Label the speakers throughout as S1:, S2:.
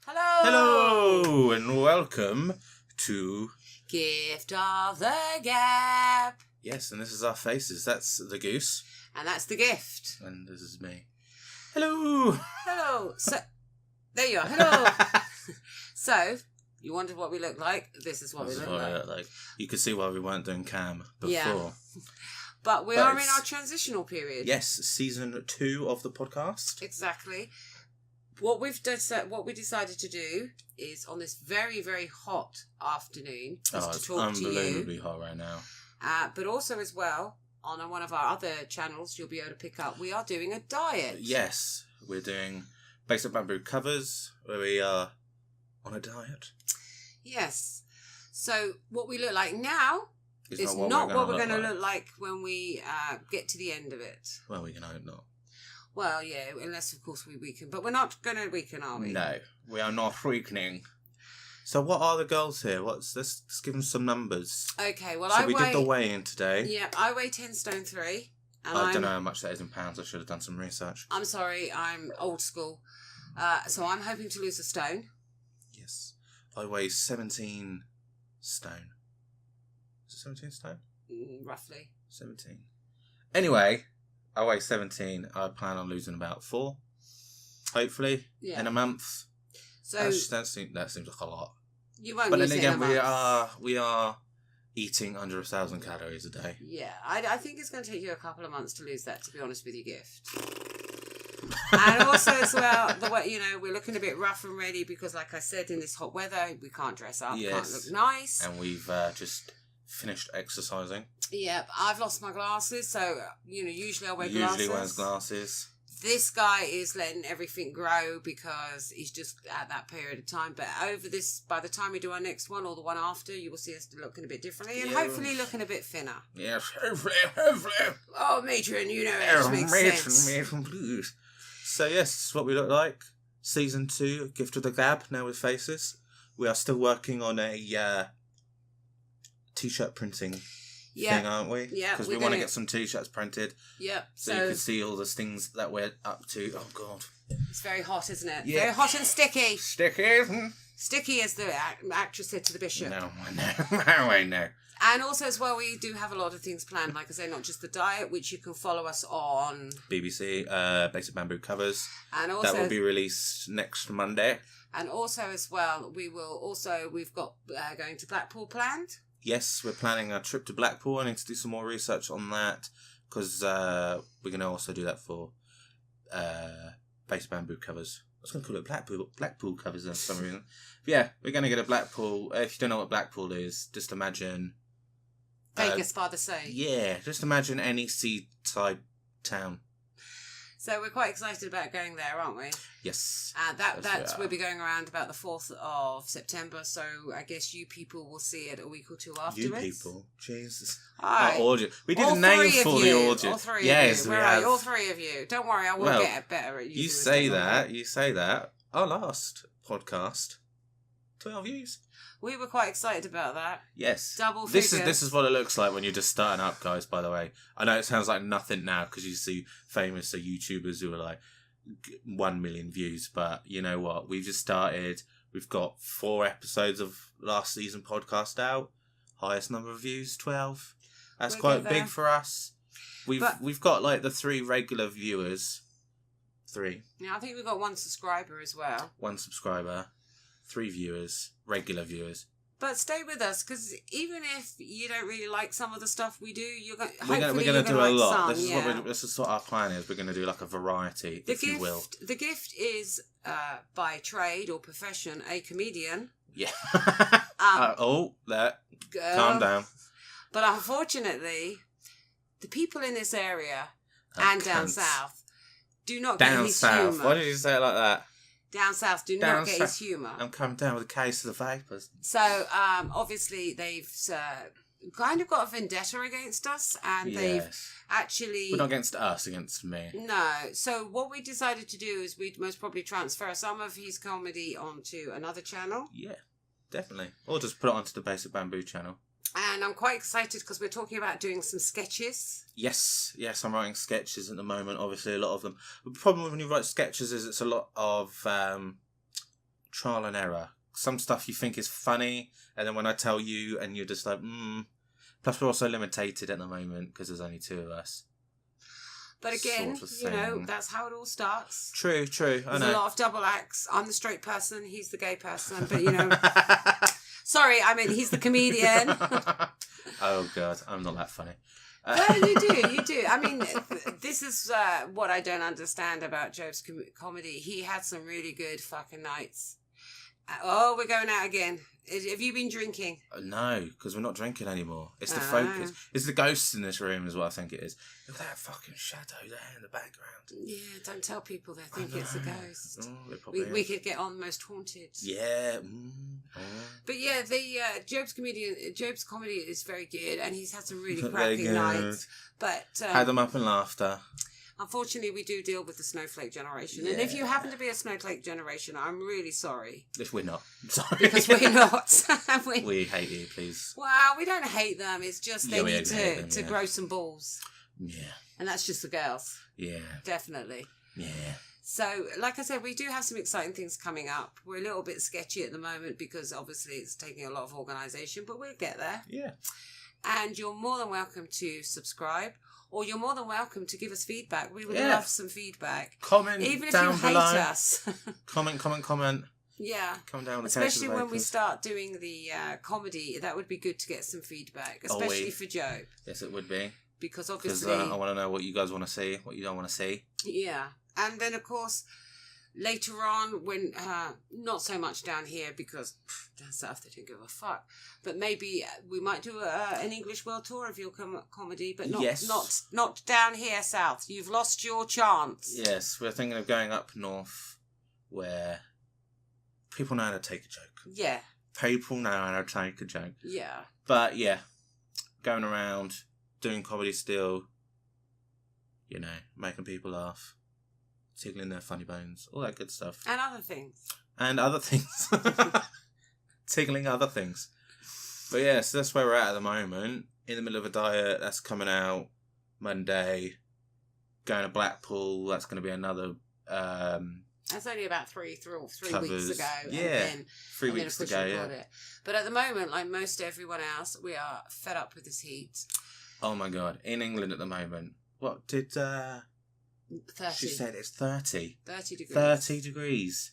S1: Hello, and welcome to
S2: Gift of the Gap.
S1: Yes, and this is our faces. That's the goose.
S2: And that's the gift.
S1: And this is me. Hello.
S2: Hello. So, there you are. Hello. So, you wondered what we look like? This is what we look like.
S1: You could see why we weren't doing cam before.
S2: Yeah. But we are in our transitional period.
S1: Yes, season 2 of the podcast.
S2: Exactly. What we decided to do is on this very, very hot afternoon is to talk to you.
S1: It's unbelievably hot right now.
S2: But also as well, on one of our other channels, you'll be able to pick up, we are doing a diet.
S1: Yes, we're doing Basic Bamboo covers where we are on a diet.
S2: Yes. So what we look like now is
S1: not
S2: what we're going to look like when we get to the end of it.
S1: Well, we can hope not.
S2: Well, yeah, unless, of course, we weaken. But we're not going to weaken, are we?
S1: No, we are not weakening. So what are the goals here? Let's give them some numbers.
S2: Okay, well,
S1: so we did the weigh-in today.
S2: Yeah, I weigh 10 stone 3. And
S1: I don't know how much that is in pounds. I should have done some research.
S2: I'm sorry, I'm old school. So I'm hoping to lose a stone.
S1: Yes. I weigh 17 stone. Is it 17 stone?
S2: Roughly. 17.
S1: Anyway, I weigh 17. I plan on losing about 4. Hopefully. Yeah. In a month. So that seems like a lot.
S2: You won't
S1: but
S2: lose
S1: then
S2: it in a
S1: again,
S2: month.
S1: we are eating under 1,000 calories a day.
S2: Yeah, I think it's going to take you a couple of months to lose that, to be honest with you, Gift. And also as well, we're looking a bit rough and ready because, like I said, in this hot weather, we can't dress up, can't look nice.
S1: And we've just finished exercising.
S2: Yeah, I've lost my glasses, so, usually I wear glasses.
S1: Usually wears glasses.
S2: This guy is letting everything grow because he's just at that period of time. But by the time we do our next one or the one after, you will see us looking a bit differently and hopefully looking a bit thinner.
S1: Yes, hopefully.
S2: Oh, matron, it makes sense.
S1: Matron, please. So yes, this is what we look like. Season 2, Gift of the Gab, now with faces. We are still working on a t-shirt printing thing, aren't we? Yeah. Because we want to get some t-shirts printed.
S2: Yeah.
S1: So you can see all the things that we're up to. Oh, God.
S2: It's very hot, isn't it?
S1: Yeah.
S2: Very hot and sticky.
S1: Sticky.
S2: Sticky, as the actress said to the bishop.
S1: No, I know.
S2: And also as well, we do have a lot of things planned. Like I say, not just the diet, which you can follow us on
S1: BBC, Basic Bamboo covers.
S2: And also,
S1: that will be released next Monday.
S2: And also as well, we've got going to Blackpool planned.
S1: Yes, we're planning a trip to Blackpool. I need to do some more research on that because we're going to also do that for Basic Bamboo covers. I was going to call it Blackpool covers for some reason. But yeah, we're going to get a Blackpool. If you don't know what Blackpool is, just imagine
S2: Vegas by the sea.
S1: Yeah, just imagine any seaside town.
S2: So we're quite excited about going there, aren't we?
S1: Yes.
S2: We'll be going around about the 4th of September, so I guess you people will see it a week or two afterwards.
S1: You people? Jesus.
S2: Right.
S1: Our audience. We did a name for the audience.
S2: All three of you. All 3 of you. Don't worry, I will get better at using
S1: You say that. Our last podcast, 12 views.
S2: We were quite excited about that.
S1: Yes.
S2: Double figures.
S1: This is what it looks like when you're just starting up, guys, by the way. I know it sounds like nothing now because you see famous YouTubers who are like 1 million views, but you know what? We've just started. We've got 4 episodes of last season podcast out. Highest number of views, 12. That's quite big for us. We've got like the 3 regular viewers. 3.
S2: Yeah, I think we've got 1 subscriber as well.
S1: 1 subscriber. 3 viewers, regular viewers.
S2: But stay with us, because even if you don't really like some of the stuff we do,
S1: we're going to do a lot. This is what our plan is. We're going to do like a variety, if you will.
S2: The gift is, by trade or profession, a comedian.
S1: Yeah. Calm down.
S2: But unfortunately, the people in this area and down south do not get his humour. Down south? Why
S1: did you say it like that?
S2: Down south do not get his humour.
S1: I'm coming down with a case of the vapors.
S2: So, obviously, they've kind of got a vendetta against us, and they've actually...
S1: But not against us, against me.
S2: No. So, what we decided to do is we'd most probably transfer some of his comedy onto another channel.
S1: Yeah, definitely. Or just put it onto the Basic Bamboo channel.
S2: And I'm quite excited because we're talking about doing some sketches.
S1: Yes, I'm writing sketches at the moment. Obviously, a lot of them. The problem when you write sketches is it's a lot of trial and error. Some stuff you think is funny, and then when I tell you, and you're just like, Plus, we're also limited at the moment because there's only 2 of us.
S2: But again, that's how it all starts.
S1: True.
S2: There's a lot of double acts. I'm the straight person, he's the gay person. But, sorry, I mean, he's the comedian.
S1: Oh, God, I'm not that funny.
S2: Well, you do. I mean, this is what I don't understand about Job's comedy. He had some really good fucking nights. We're going out again. Have you been drinking?
S1: No, because we're not drinking anymore. It's the focus. It's the ghosts in this room is what I think it is. Look at that fucking shadow there in the background.
S2: Yeah, don't tell people they think it's a ghost.
S1: Oh,
S2: we could get on Most Haunted.
S1: Yeah.
S2: But yeah, the Job's comedy is very good, and he's had some really cracking nights. But
S1: had them up in laughter.
S2: Unfortunately, we do deal with the snowflake generation. Yeah. And if you happen to be a snowflake generation, I'm really sorry.
S1: If we're not. Sorry.
S2: Because we're not.
S1: We hate you, please.
S2: Well, we don't hate them. It's just they need to grow some balls.
S1: Yeah.
S2: And that's just the girls.
S1: Yeah.
S2: Definitely.
S1: Yeah.
S2: So, like I said, we do have some exciting things coming up. We're a little bit sketchy at the moment because obviously it's taking a lot of organisation, but we'll get there.
S1: Yeah.
S2: And you're more than welcome to subscribe. Or you're more than welcome to give us feedback. We would love some feedback.
S1: Comment
S2: even if
S1: down
S2: you hate
S1: below.
S2: us.
S1: comment.
S2: Yeah.
S1: Come down.
S2: Especially when we start doing the comedy, that would be good to get some feedback, especially for Joe.
S1: Yes, it would be.
S2: Because obviously,
S1: I want to know what you guys want to see, what you don't want to see.
S2: Yeah, and then of course. Later on, when not so much down here because down south they don't give a fuck, but maybe we might do an English world tour of your comedy, but not down here south. You've lost your chance.
S1: Yes, we're thinking of going up north, where people know how to take a joke.
S2: Yeah,
S1: people know how to take a joke.
S2: Yeah,
S1: but yeah, going around doing comedy still, making people laugh. Tickling their funny bones, all that good stuff.
S2: And other things.
S1: Tickling other things. But yeah, so that's where we're at the moment. In the middle of a diet, that's coming out Monday. Going to Blackpool, that's going to be another...
S2: that's only about three weeks ago.
S1: Yeah, 3 weeks to go, yeah.
S2: But at the moment, like most everyone else, we are fed up with this heat.
S1: Oh my God. In England at the moment, what did...
S2: 30.
S1: She said it's 30.
S2: 30 degrees.
S1: 30 degrees.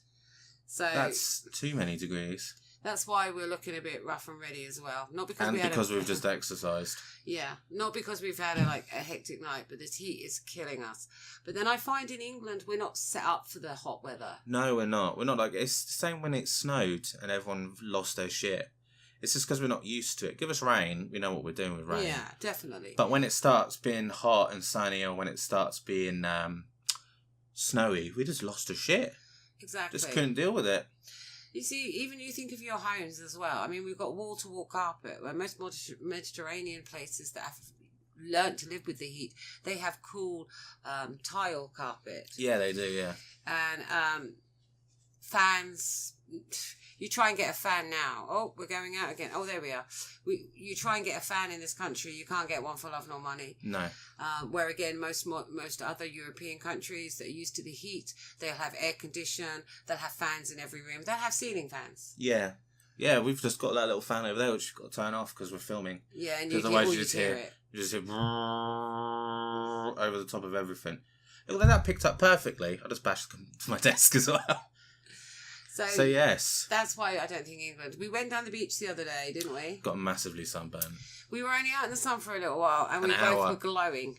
S2: So
S1: that's too many degrees.
S2: That's why we're looking a bit rough and ready as well. Not because
S1: we've just exercised. Yeah,
S2: not because we've had a hectic night, but this heat is killing us. But then I find in England we're not set up for the hot weather.
S1: No, we're not. We're not it's the same when it snowed and everyone lost their shit. It's just because we're not used to it. Give us rain, we know what we're doing with rain.
S2: Yeah, definitely.
S1: But when it starts being hot and sunny, or when it starts being snowy, we just lost our shit.
S2: Exactly.
S1: Just couldn't deal with it.
S2: You see, even you think of your homes as well. I mean, we've got wall-to-wall carpet, where most Mediterranean places that have learnt to live with the heat, they have cool tile carpet.
S1: Yeah, they do, yeah.
S2: And fans... You try and get a fan now. Oh, we're going out again. Oh, there we are. You try and get a fan in this country. You can't get one for love nor money.
S1: No.
S2: Where again, most other European countries that are used to the heat, they'll have air condition. They'll have fans in every room. They'll have ceiling fans.
S1: Yeah. Yeah, we've just got that little fan over there which we've got to turn off because we're filming.
S2: Yeah, and you just hear it.
S1: You just hear over the top of everything. Look, that picked up perfectly. I just bashed to my desk as well. So yes.
S2: That's why I don't think England. We went down the beach the other day, didn't we?
S1: Got massively sunburned.
S2: We were only out in the sun for a little while and we both were glowing.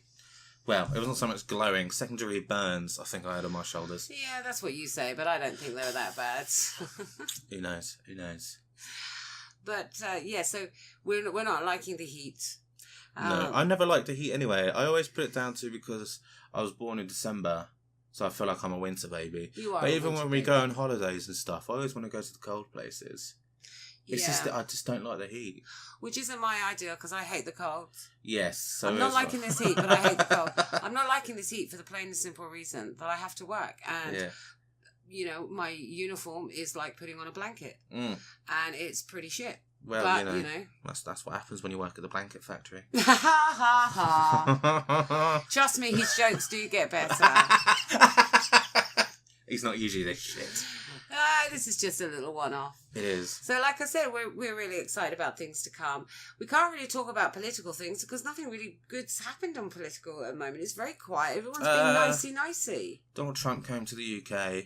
S1: Well, it wasn't so much glowing. Secondary burns, I think I had on my shoulders.
S2: Yeah, that's what you say, but I don't think they were that bad.
S1: Who knows?
S2: But, so we're not liking the heat.
S1: No, I never liked the heat anyway. I always put it down to because I was born in December. So I feel like I'm a winter baby.
S2: You are.
S1: But even when we go on holidays and stuff, I always want to go to the cold places. It's just that I just don't like the heat.
S2: Which isn't my idea because I hate the cold.
S1: Yes. So
S2: I'm not liking this heat, but I hate the cold. I'm not liking this heat for the plain and simple reason that I have to work. And, my uniform is like putting on a blanket. And it's pretty shit.
S1: Well,
S2: but,
S1: you know. That's what happens when you work at the blanket factory.
S2: Ha ha ha. Trust me, his jokes do get better.
S1: He's not usually this shit.
S2: This is just a little one-off.
S1: It is.
S2: So, like I said, we're really excited about things to come. We can't really talk about political things because nothing really good's happened on political at the moment. It's very quiet. Everyone's being nicey.
S1: Donald Trump came to the UK.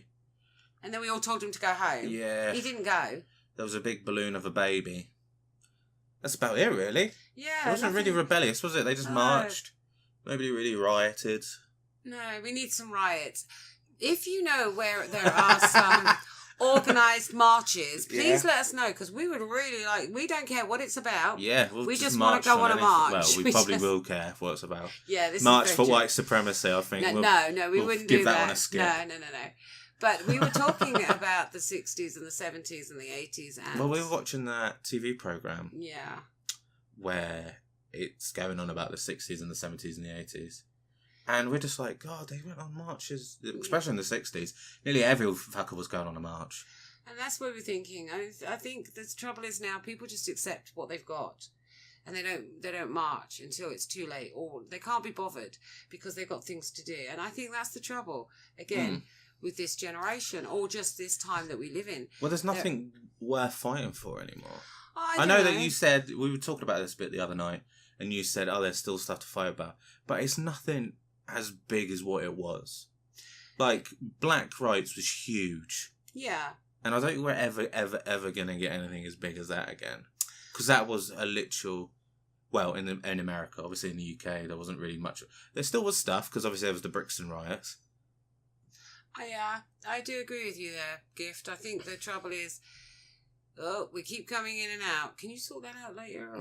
S2: And then we all told him to go home.
S1: Yeah.
S2: He didn't go.
S1: There was a big balloon of a baby. That's about it, really.
S2: Yeah.
S1: It wasn't really rebellious, was it? They just marched. Nobody really rioted.
S2: No, we need some riots. If you know where there are some organised marches, please let us know, because we would really like. We don't care what it's about.
S1: Yeah,
S2: we just want to go on a march.
S1: Well, we probably will care what it's about.
S2: Yeah, this
S1: March
S2: is
S1: for white supremacy. I think.
S2: No, we wouldn't
S1: give
S2: do
S1: that one a skip.
S2: No. But we were talking about the 60s and the 70s and the 80s. And
S1: well, we were watching that TV programme.
S2: Yeah.
S1: Where it's going on about the 60s and the 70s and the 80s. And we're just like, God, they went on marches, especially in the 60s. Nearly every fucker was going on a march.
S2: And that's what we're thinking. I think the trouble is now people just accept what they've got. And they don't march until it's too late. Or they can't be bothered because they've got things to do. And I think that's the trouble. Again... with this generation, or just this time that we live in.
S1: Well, there's nothing worth fighting for anymore.
S2: I
S1: know that you said, we were talking about this bit the other night, and you said, there's still stuff to fight about. But it's nothing as big as what it was. Like, black rights was huge.
S2: Yeah.
S1: And I don't think we're ever going to get anything as big as that again. Because that was a literal... Well, in America, obviously in the UK, there wasn't really much... There still was stuff, because obviously there was the Brixton riots.
S2: I do agree with you there, Gift. I think the trouble is, we keep coming in and out. Can you sort that out later?
S1: I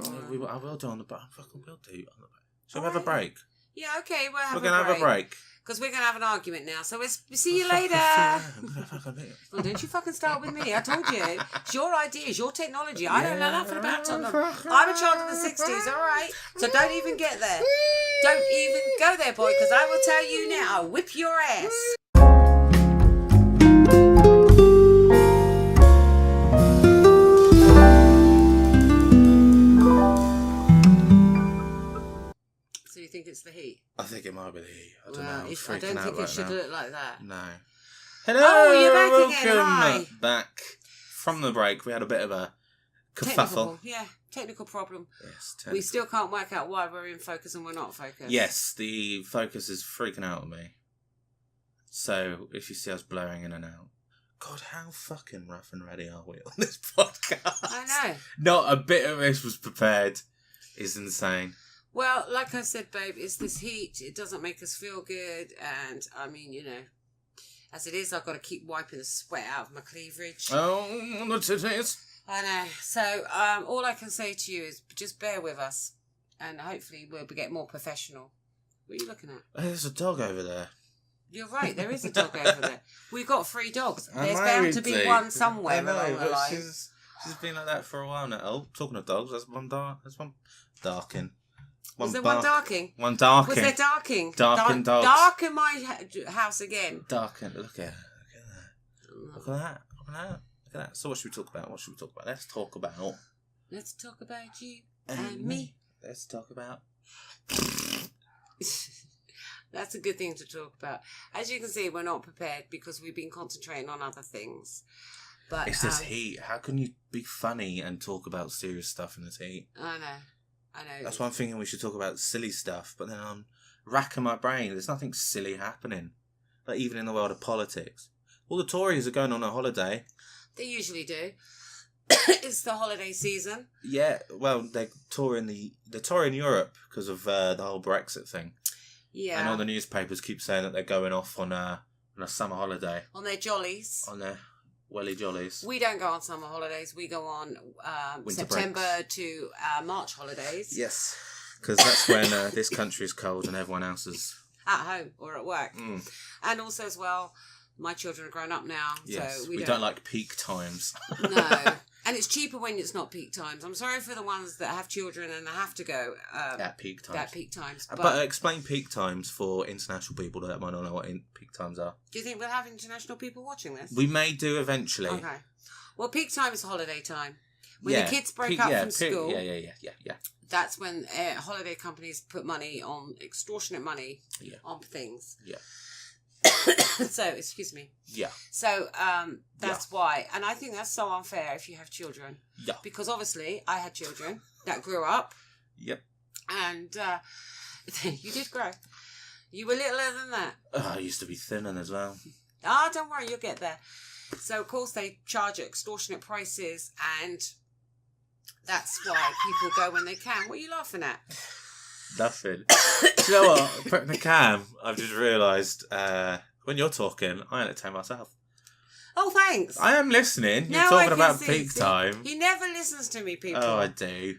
S1: will do on the back. I fucking will do on the back. Shall we have a break?
S2: Yeah, okay,
S1: we're going to have a break.
S2: Because we're going to have an argument now. So we'll see you later. Well, don't you fucking start with me. I told you. It's your ideas, your technology. I don't know nothing about them. I'm a child of the 60s, all right? So don't even get there. Don't even go there, boy, because I will tell you now. I'll whip your ass. So you think it's the heat?
S1: I think it might be the heat. I don't know. I
S2: don't think it should look like that.
S1: No. Hello.
S2: Oh, you're back again. Hi.
S1: Back from the break. We had a bit of a kerfuffle.
S2: Technical problem.
S1: Yes.
S2: We still can't work out why we're in focus and we're not focused.
S1: Yes, the focus is freaking out on me. So if you see us blurring in and out, God, how fucking rough and ready are we on this podcast?
S2: I know.
S1: Not a bit of this was prepared. It's insane.
S2: Well, like I said, babe, it's this heat. It doesn't make us feel good. And, I mean, as it is, I've got to keep wiping the sweat out of my cleavage.
S1: Oh, the titties.
S2: I know. So, all I can say to you is just bear with us. And hopefully we'll get more professional. What are you looking at?
S1: There's a dog over there.
S2: You're right, there is a dog over there. We've got 3 dogs. There's bound to be one somewhere along the line.
S1: She's been like that for a while now. Oh, talking of dogs, that's one darking.
S2: Was there one darking?
S1: One darking.
S2: Was there darking?
S1: Darken dogs.
S2: Darken my house again.
S1: Darken. Look at that. Look at that. So what should we talk about? Let's talk about
S2: you and me.
S1: Let's talk about...
S2: That's a good thing to talk about. As you can see, we're not prepared because we've been concentrating on other things. But
S1: it's this heat. How can you be funny and talk about serious stuff in this heat?
S2: I know.
S1: That's why I'm thinking we should talk about silly stuff, but then I'm racking my brain. There's nothing silly happening. Like, even in the world of politics. All the Tories are going on a holiday.
S2: They usually do. It's the holiday season.
S1: Yeah, well, they're touring Europe because of the whole Brexit thing.
S2: Yeah.
S1: And all the newspapers keep saying that they're going off on a summer holiday.
S2: On their jollies.
S1: On their welly jollies.
S2: We don't go on summer holidays. We go on September to March holidays.
S1: Yes, because that's when this country is cold and everyone else is...
S2: At home or at work. And also as well, my children are grown up now.
S1: Yes,
S2: so
S1: we don't like peak times.
S2: No. And it's cheaper when it's not peak times. I'm sorry for the ones that have children and have to go
S1: at peak times. But explain peak times for international people that might not know what peak times are.
S2: Do you think we'll have international people watching this?
S1: We may do eventually.
S2: Okay. Well, peak time is holiday time. When the kids break up from school,
S1: yeah.
S2: That's when holiday companies put money on, extortionate money on things.
S1: Yeah.
S2: So, excuse me.
S1: Yeah.
S2: So, that's why. And I think that's so unfair if you have children.
S1: Yeah.
S2: Because obviously, I had children that grew up.
S1: Yep.
S2: And you did grow. You were littler than that.
S1: Oh, I used to be thinner as well.
S2: Ah, don't worry, you'll get there. So, of course, they charge extortionate prices, and that's why people go when they can. What are you laughing at?
S1: Nothing. Do you know what? Putting the cam, I've just realised when you're talking, I entertain myself.
S2: Oh, thanks.
S1: I am listening. You're
S2: now
S1: talking about peak time.
S2: He never listens to me, people.
S1: Oh, I do.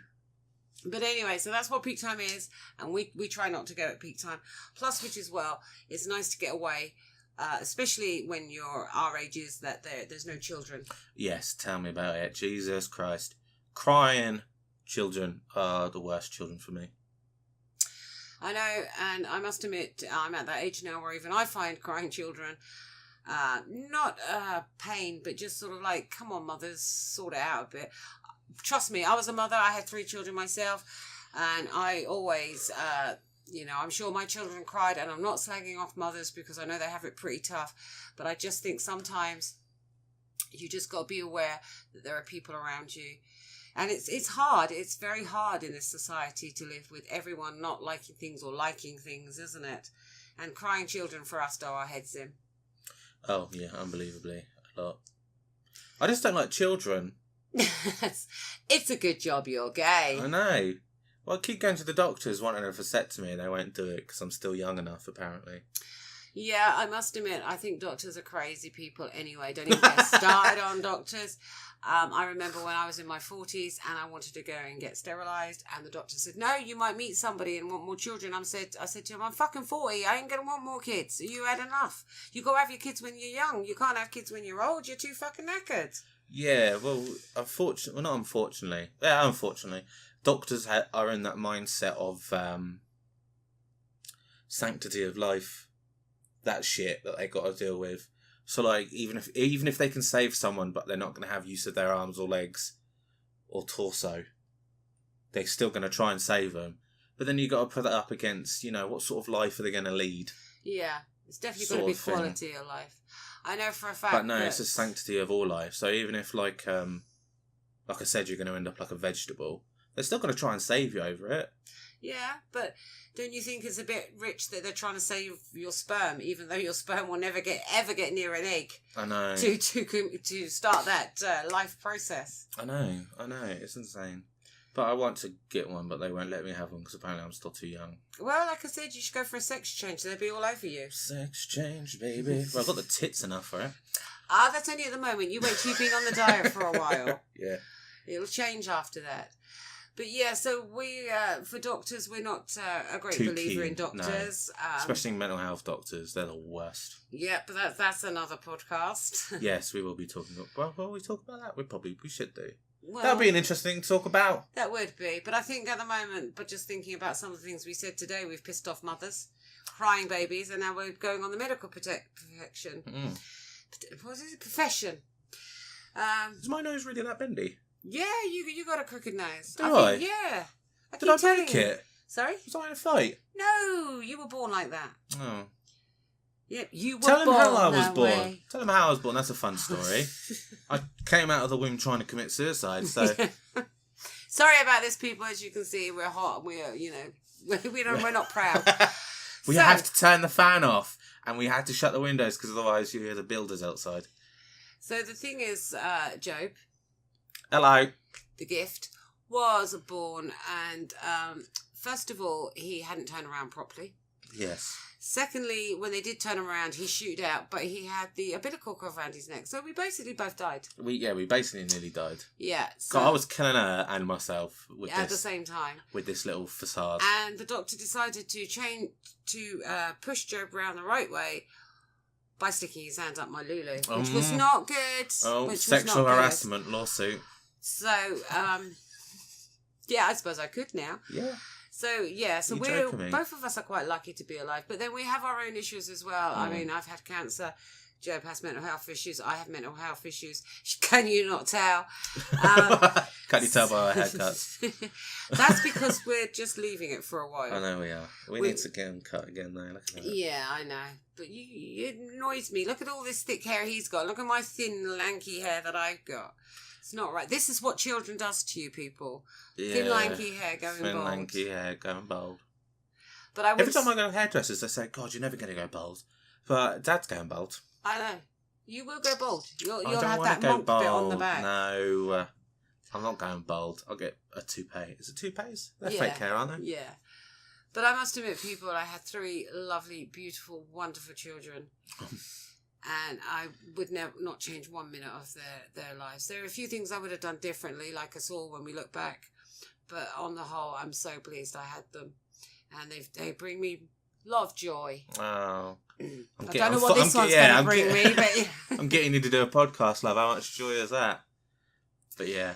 S2: But anyway, so that's what peak time is, and we try not to go at peak time. Plus, which as well, it's nice to get away, especially when you're our ages, that there's no children.
S1: Yes, tell me about it. Jesus Christ. Crying children are the worst children for me.
S2: I know, and I must admit, I'm at that age now where even I find crying children not pain, but just sort of like, come on, mothers, sort it out a bit. Trust me, I was a mother. I had 3 children myself, and I always, I'm sure my children cried, and I'm not slagging off mothers because I know they have it pretty tough, but I just think sometimes you just got to be aware that there are people around you. And it's hard. It's very hard in this society to live with everyone not liking things or liking things, isn't it? And crying children for us dough our heads in.
S1: Oh, yeah, unbelievably. A lot. I just don't like children.
S2: It's a good job you're gay.
S1: I know. Well, I keep going to the doctors wanting a vasectomy and they won't do it because I'm still young enough, apparently.
S2: Yeah, I must admit, I think doctors are crazy people anyway. Don't even get started on doctors. I remember when I was in my 40s and I wanted to go and get sterilised, and the doctor said, no, you might meet somebody and want more children. I said to him, I'm fucking 40. I ain't going to want more kids. You had enough. You go have your kids when you're young. You can't have kids when you're old. You're too fucking knackered.
S1: Yeah, well, unfortunately, doctors are in that mindset of sanctity of life, that shit that they got to deal with. So, like, even if they can save someone, but they're not going to have use of their arms or legs or torso, they're still going to try and save them. But then you got to put that up against, what sort of life are they going to lead?
S2: Yeah, it's definitely going to be quality of life. I know for a fact.
S1: But no, it's the sanctity of all life. So even if, like I said, you're going to end up like a vegetable, they're still going to try and save you over it.
S2: Yeah, but don't you think it's a bit rich that they're trying to save your sperm, even though your sperm will never ever get near an egg?
S1: I know.
S2: To start that life process.
S1: I know. It's insane. But I want to get one, but they won't let me have one because apparently I'm still too young.
S2: Well, like I said, you should go for a sex change. They'll be all over you.
S1: Sex change, baby. Well, I've got the tits enough for it.
S2: That's only at the moment. You wait till you've been on the diet for a while.
S1: Yeah.
S2: It'll change after that. But yeah, so we, for doctors, we're not a great believer in doctors.
S1: No. Especially mental health doctors. They're the worst.
S2: Yeah, but that's another podcast.
S1: Yes, we will be talking about... Well, will we talk about that? We should do.
S2: Well,
S1: that'd be an interesting thing to talk about.
S2: That would be. But I think at the moment, but just thinking about some of the things we said today, we've pissed off mothers, crying babies, and now we're going on the medical protection. What is it? Profession.
S1: Is my nose really that bendy?
S2: Yeah, you got a crooked nose.
S1: Do I?
S2: Yeah.
S1: Did I break it?
S2: Sorry?
S1: Was I in a fight?
S2: No, you were born like that.
S1: Oh.
S2: Yep, you were
S1: born.
S2: Tell
S1: him how I was
S2: that
S1: born.
S2: way.
S1: Tell him how I was born. That's a fun story. I came out of the womb trying to commit suicide, so...
S2: Sorry about this, people. As you can see, we're hot. We're not proud.
S1: We have to turn the fan off, and we had to shut the windows because otherwise you hear the builders outside.
S2: So the thing is, Job...
S1: Hello.
S2: The gift was born, and first of all, he hadn't turned around properly.
S1: Yes.
S2: Secondly, when they did turn him around, he shooted out, but he had the umbilical cord around his neck. So we basically both died. We
S1: basically nearly died.
S2: Yeah. So
S1: God, I was killing her and myself with
S2: at the same time.
S1: With this little facade.
S2: And the doctor decided to push Job around the right way by sticking his hand up my lulu, which was not good.
S1: Oh, sexual harassment lawsuit.
S2: So, yeah, I suppose I could now.
S1: Yeah.
S2: So, yeah, so both of us are quite lucky to be alive. But then we have our own issues as well. I mean, I've had cancer Jeb has mental health issues. I have mental health issues. Can you not tell?
S1: Can't you tell by our haircuts?
S2: That's because we're just leaving it for a while.
S1: I know we are. We need to get them cut again though. Look at that.
S2: Yeah, I know. But it annoys me. Look at all this thick hair he's got. Look at my thin, lanky hair that I've got. It's not right. This is what children does to you people.
S1: Yeah,
S2: thin, lanky hair going
S1: thin,
S2: bald.
S1: lanky hair going bald.
S2: But I
S1: every time I go to hairdressers, they say, God, you're never going to go bald. But Dad's going bald.
S2: I know. You will go bald. You'll
S1: I don't
S2: have
S1: want
S2: that
S1: to go
S2: monk
S1: bald.
S2: bit on the back.
S1: No, I'm not going bald. I'll get a toupee. Is it toupees? They're fake hair, aren't they?
S2: Yeah. But I must admit, people, I had 3 lovely, beautiful, wonderful children. And I would not change 1 minute of their lives. There are a few things I would have done differently, like us all when we look back. But on the whole, I'm so pleased I had them. And they bring me a lot of joy.
S1: Oh.
S2: I don't know what this one's going to bring me, but...
S1: I'm getting you to do a podcast, love. How much joy is that? But yeah,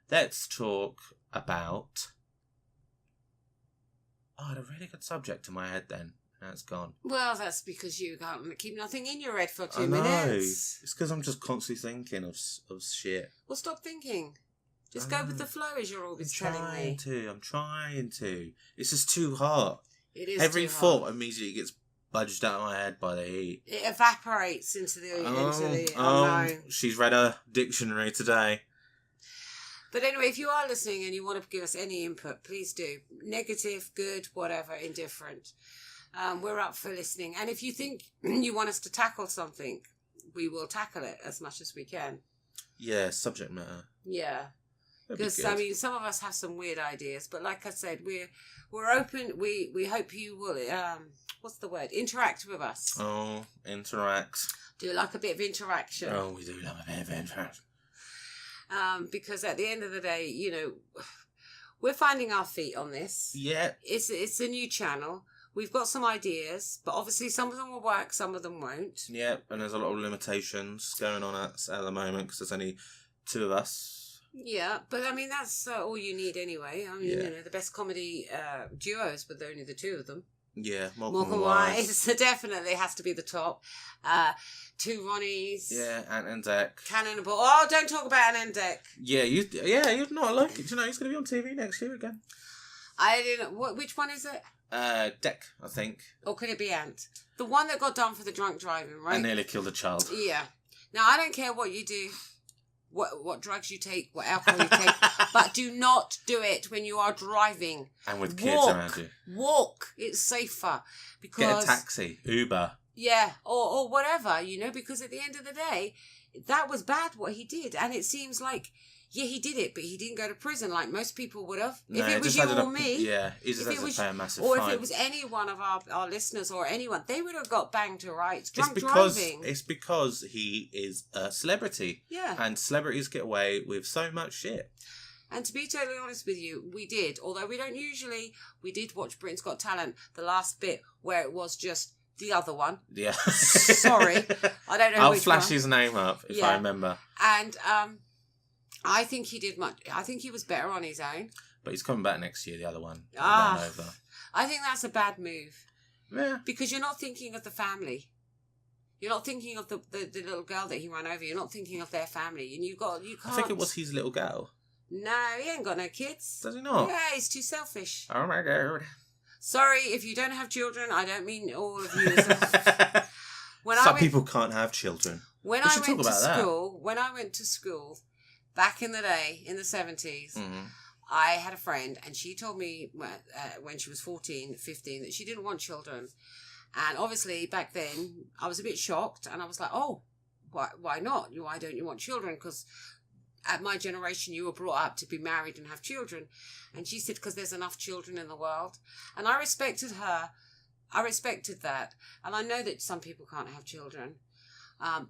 S1: let's talk about... Oh, I had a really good subject in my head then. Now it's gone.
S2: Well, that's because you can't keep nothing in your head for 2
S1: I know.
S2: minutes.
S1: It's because I'm just constantly thinking of shit.
S2: Well, stop thinking. Just go with the flow, as you're always telling me.
S1: I'm trying to. It's just too hot.
S2: It is
S1: Every
S2: too
S1: thought
S2: hot.
S1: immediately gets budged out of my head by the heat.
S2: It evaporates into the...
S1: She's read a dictionary today.
S2: But anyway, if you are listening and you want to give us any input, please do. Negative, good, whatever, indifferent. We're up for listening. And if you think you want us to tackle something, we will tackle it as much as we can.
S1: Yeah, subject matter.
S2: Yeah. Because,
S1: be
S2: I mean, some of us have some weird ideas. But like I said, we're open. We hope you will, what's the word? Interact with us.
S1: Oh, interact.
S2: Do like a bit of interaction.
S1: Oh, we do love a bit of interaction.
S2: Because at the end of the day, you know, we're finding our feet on this.
S1: Yeah.
S2: It's a new channel. We've got some ideas, but obviously some of them will work, some of them won't.
S1: Yeah, and there's a lot of limitations going on at the moment because there's only 2 of us.
S2: Yeah, but I mean, that's all you need anyway. I mean, you know, the best comedy duos, but there are only the 2 of them.
S1: Yeah,
S2: Malcolm Wise definitely has to be the top. 2 Ronnies.
S1: Yeah, Ant and Dec.
S2: Cannonball. Oh, don't talk about Ant and Dec.
S1: Yeah, you're not like it. Do you know he's going to be on TV next year again?
S2: I didn't. Which one is it?
S1: Dec, I think.
S2: Or could it be Ant? The one that got done for the drunk driving, right?
S1: And nearly killed a child.
S2: Yeah. Now, I don't care what you do, what drugs you take, what alcohol you take, but do not do it when you are driving.
S1: And with kids around you.
S2: Walk. It's safer. Because,
S1: get a taxi, Uber.
S2: Yeah, or whatever, you know, because at the end of the day, that was bad what he did. And it seems like, yeah, he did it, but he didn't go to prison like most people would have.
S1: No,
S2: if it was you or me.
S1: Yeah, he just had to pay a massive
S2: or
S1: fine.
S2: if it was any one of our listeners or anyone, they would have got banged to rights. Driving.
S1: It's because he is a celebrity.
S2: Yeah.
S1: And celebrities get away with so much shit.
S2: And to be totally honest with you, we did. Although we don't usually, we did watch Britain's Got Talent, the last bit where it was just the other one.
S1: Yeah.
S2: Sorry. I don't know
S1: I'll
S2: which
S1: flash
S2: one.
S1: his name up if I remember.
S2: And I think he did much. I think he was better on his own.
S1: But he's coming back next year, the other one.
S2: I think that's a bad move.
S1: Yeah.
S2: Because you're not thinking of the family. You're not thinking of the little girl that he ran over. You're not thinking of their family. And you can't.
S1: I think it was his little girl.
S2: No, he ain't got no kids.
S1: Does he not?
S2: Yeah, he's too selfish.
S1: Oh my God.
S2: Sorry, if you don't have children, I don't mean all of you.
S1: Some people can't have children.
S2: When I went to school, back in the day, in the 70s, I had a friend, and she told me when she was 14, 15, that she didn't want children. And obviously, back then, I was a bit shocked, and I was like, oh, why not? Why don't you want children? Because at my generation, you were brought up to be married and have children. And she said, because there's enough children in the world. And I respected her. I respected that. And I know that some people can't have children.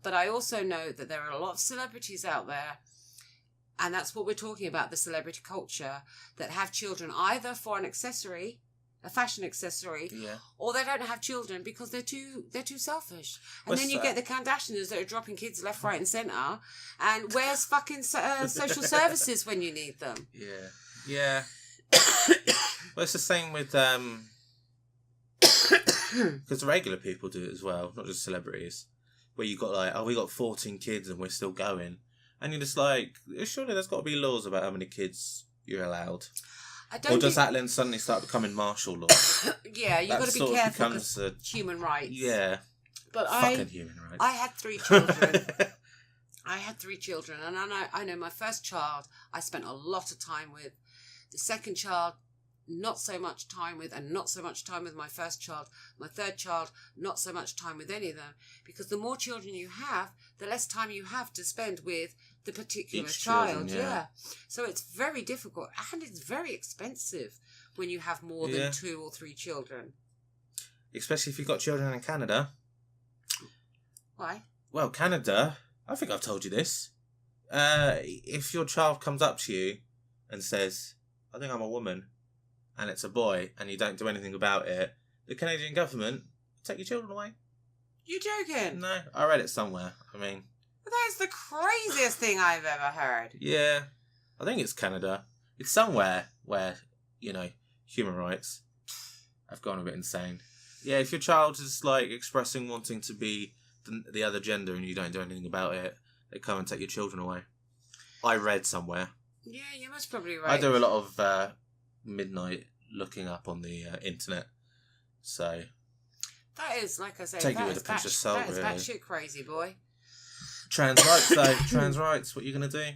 S2: But I also know that there are a lot of celebrities out there, and that's what we're talking about, the celebrity culture, that have children either for an accessory, a fashion accessory, or they don't have children because they're too selfish. And then you get the Kardashians that are dropping kids left, right and centre. And where's fucking social services when you need them?
S1: Yeah. Well, it's the same with... because regular people do it as well, not just celebrities. where you got like, oh, we got 14 kids and we're still going, and you're just like, surely there's got to be laws about how many kids you're allowed. Or does that then suddenly start becoming martial law?
S2: Yeah, you've got to be careful because human rights.
S1: Yeah.
S2: But
S1: fucking human rights.
S2: I had 3 children. And I know my first child I spent a lot of time with. The second child, not so much time with, and not so much time with my first child. My third child, not so much time with any of them. Because the more children you have, the less time you have to spend with the particular child. Yeah. So it's very difficult, and it's very expensive when you have more than 2 or 3 children.
S1: Especially if you've got children in Canada.
S2: Why?
S1: Well, Canada, I think I've told you this. If your child comes up to you and says, I think I'm a woman, and it's a boy, and you don't do anything about it, the Canadian government take your children away.
S2: You joking?
S1: No, I read it somewhere. I mean...
S2: That is the craziest thing I've ever heard.
S1: Yeah, I think it's Canada. It's somewhere where, human rights have gone a bit insane. Yeah, if your child is, expressing wanting to be the other gender and you don't do anything about it, they come and take your children away. I read somewhere. Yeah,
S2: you're most probably right.
S1: I do a lot of midnight looking up on the internet, so...
S2: That is, like I say,
S1: take it with a pinch of salt,
S2: that is batshit crazy, boy.
S1: Trans rights, though. Trans rights, what are you going to do?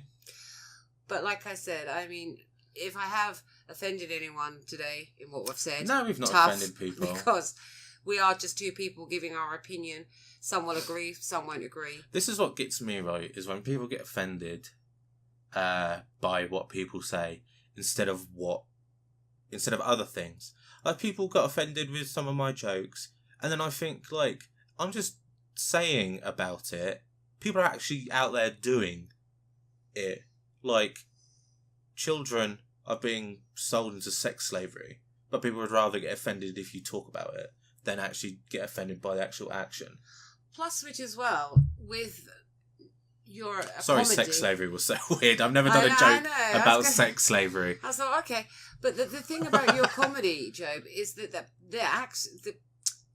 S2: But like I said, I mean, if I have offended anyone today in what we've said...
S1: No, we've not offended people.
S2: Because we are just 2 people giving our opinion. Some will agree, some won't agree.
S1: This is what gets me, right, is when people get offended by what people say instead of other things. Like, people got offended with some of my jokes, and then I think, I'm just saying about it. People are actually out there doing it. Children are being sold into sex slavery, but people would rather get offended if you talk about it than actually get offended by the actual action.
S2: Plus, which as well, with your
S1: Sorry,
S2: comedy...
S1: sex slavery was so weird. I've never done a joke about sex slavery.
S2: I thought, okay. But the thing about your comedy, Job, is that the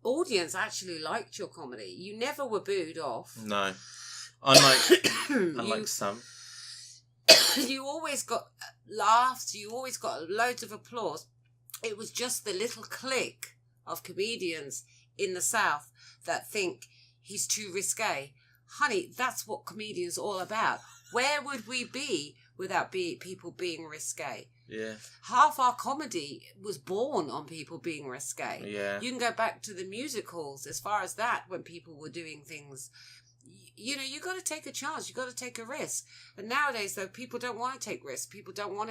S2: audience actually liked your comedy. You never were booed off.
S1: No. Unlike some.
S2: You always got laughs. You always got loads of applause. It was just the little clique of comedians in the South that think he's too risque. Honey, that's what comedians are all about. Where would we be without people being risque?
S1: Yeah.
S2: Half our comedy was born on people being risque.
S1: Yeah.
S2: You can go back to the music halls as far as that, when people were doing things. You got to take a chance. You got to take a risk. And nowadays, though, people don't want to take risks. People don't want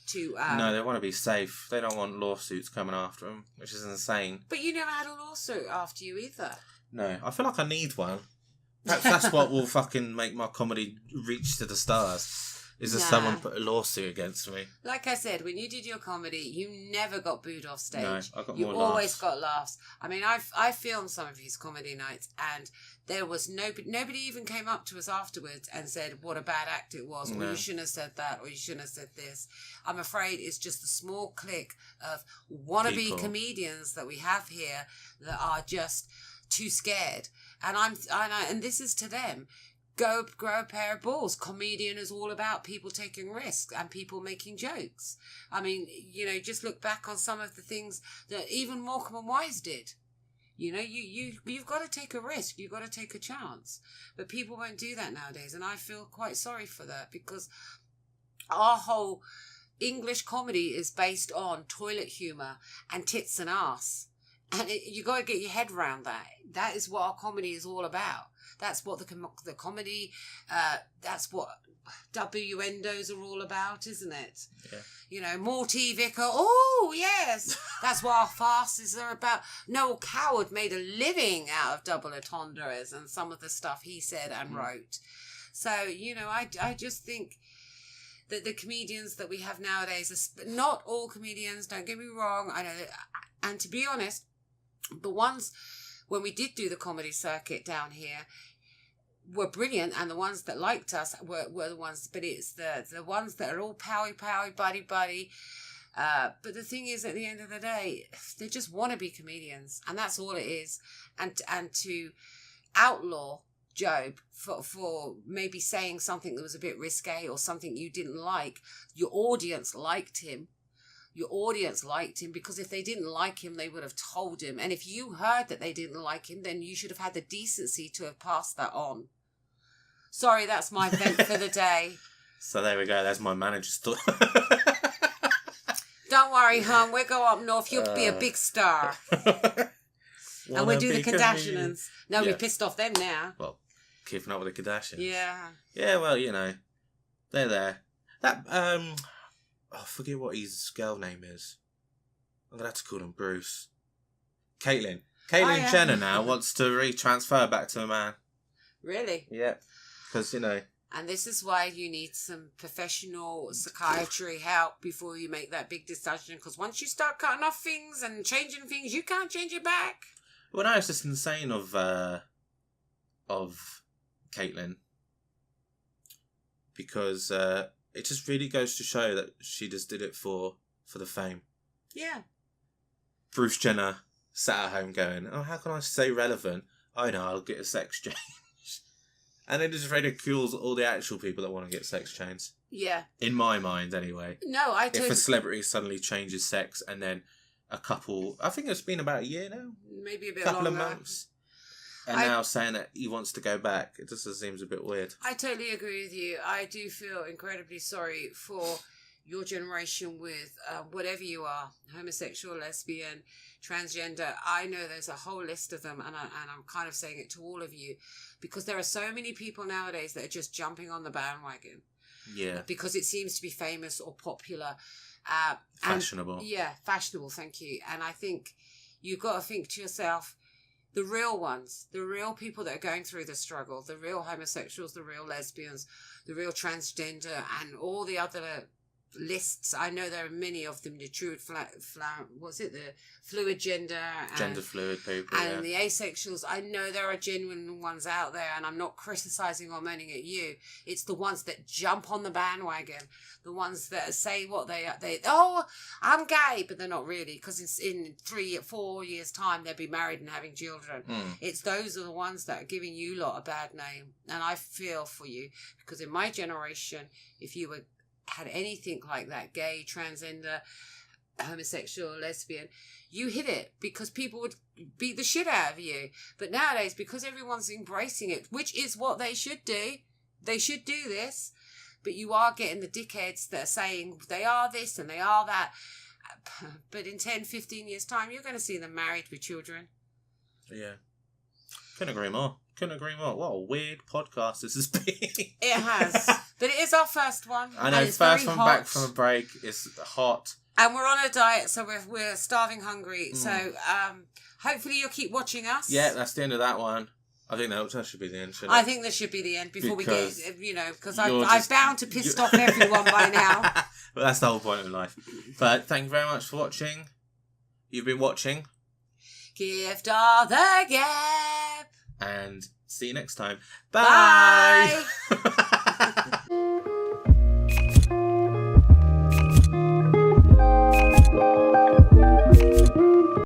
S2: to.
S1: No, they want to be safe. They don't want lawsuits coming after them, which is insane.
S2: But you never had a lawsuit after you either.
S1: No, I feel like I need one. Perhaps that's what will fucking make my comedy reach to the stars. Is that someone put a lawsuit against me?
S2: Like I said, when you did your comedy, you never got booed off stage.
S1: No, I got more laughs.
S2: You always got laughs. I mean, I filmed some of his comedy nights, and there was nobody even came up to us afterwards and said what a bad act it was, or you shouldn't have said that, or you shouldn't have said this. I'm afraid it's just a small clique of wannabe comedians that we have here that are just too scared. And this is to them. Go grow a pair of balls. Comedian is all about people taking risks and people making jokes. I mean, just look back on some of the things that even Morecambe and Wise did. You've got to take a risk. You've got to take a chance. But people won't do that nowadays. And I feel quite sorry for that, because our whole English comedy is based on toilet humour and tits and arse. And you got to get your head around that. That is what our comedy is all about. That's what the comedy, that's what W-endos are all about, isn't it? Yeah. Morty Vicker, oh, yes. That's what our farces are about. Noel Coward made a living out of double entendres and some of the stuff he said and wrote. So, I just think that the comedians that we have nowadays, not all comedians, don't get me wrong, I know that, and to be honest, the ones, when we did do the comedy circuit down here, were brilliant, and the ones that liked us were the ones, but it's the ones that are all powy, buddy. But the thing is, at the end of the day, they just want to be comedians, and that's all it is. And to outlaw Job, for maybe saying something that was a bit risque or something you didn't like. Your audience liked him. Your audience liked him because if they didn't like him, they would have told him. And if you heard that they didn't like him, then you should have had the decency to have passed that on. Sorry, that's my vent for the day.
S1: So there we go. That's my manager's thought.
S2: Don't worry, hon. We'll go up north. You'll be a big star. And we'll do the Kardashians. No, we pissed off them now.
S1: Well, keeping up with the Kardashians.
S2: Yeah.
S1: Yeah, well, you know, they're there. That, I forget what his girl name is. I'm going to have to call him Bruce. Caitlyn. Caitlyn Jenner now wants to retransfer back to a man.
S2: Really?
S1: Yeah. Because, you know.
S2: And this is why you need some professional psychiatry help before you make that big decision. Because once you start cutting off things and changing things, you can't change it back.
S1: Well, no, it's just insane of Caitlyn. Because it just really goes to show that she just did it for the fame.
S2: Yeah.
S1: Bruce Jenner sat at home going, oh, how can I stay relevant? Oh, no, I'll get a sex change. And it just ridicules all the actual people that want to get sex changes.
S2: Yeah.
S1: In my mind, anyway.
S2: No, I totally...
S1: If a celebrity suddenly changes sex and then a couple... I think it's been about a year now.
S2: Maybe a bit
S1: longer.
S2: Couple
S1: of months. And now saying that he wants to go back, it just seems a bit weird.
S2: I totally agree with you. I do feel incredibly sorry for your generation with whatever you are, homosexual, lesbian, transgender. I know there's a whole list of them, and I'm kind of saying it to all of you, because there are so many people nowadays that are just jumping on the bandwagon.
S1: Yeah. Because
S2: it seems to be famous or popular.
S1: Fashionable.
S2: Fashionable, thank you. And I think you've got to think to yourself, the real ones, the real people that are going through the struggle, the real homosexuals, the real lesbians, the real transgender, and all the other lists. I know there are many of them. The true the fluid gender,
S1: gender fluid people,
S2: and the asexuals. I know there are genuine ones out there, and I'm not criticizing or moaning at you. It's the ones that jump on the bandwagon, the ones that say what they I'm gay, but they're not really, because in 3-4 years time they'll be married and having children. It's those are the ones that are giving you lot a bad name, and I feel for you, because in my generation, if you had anything like that, gay, transgender, homosexual, lesbian, you hit it because people would beat the shit out of you. But nowadays, because everyone's embracing it, which is what they should do this, but you are getting the dickheads that are saying they are this and they are that. But in 10, 15 years time, you're going to see them married with children.
S1: Yeah. Couldn't agree more. What a weird podcast this has been.
S2: It has. But it is our first one.
S1: I know, first one back from a break. It's hot.
S2: And we're on a diet, so we're starving hungry. So hopefully you'll keep watching us.
S1: Yeah, that's the end of that one. I think that should be the end,
S2: I think this should be the end before we get, because I'm bound to piss off everyone by now.
S1: But that's the whole point of life. But thank you very much for watching. You've been watching
S2: Gift of the Gap.
S1: And see you next time. Bye.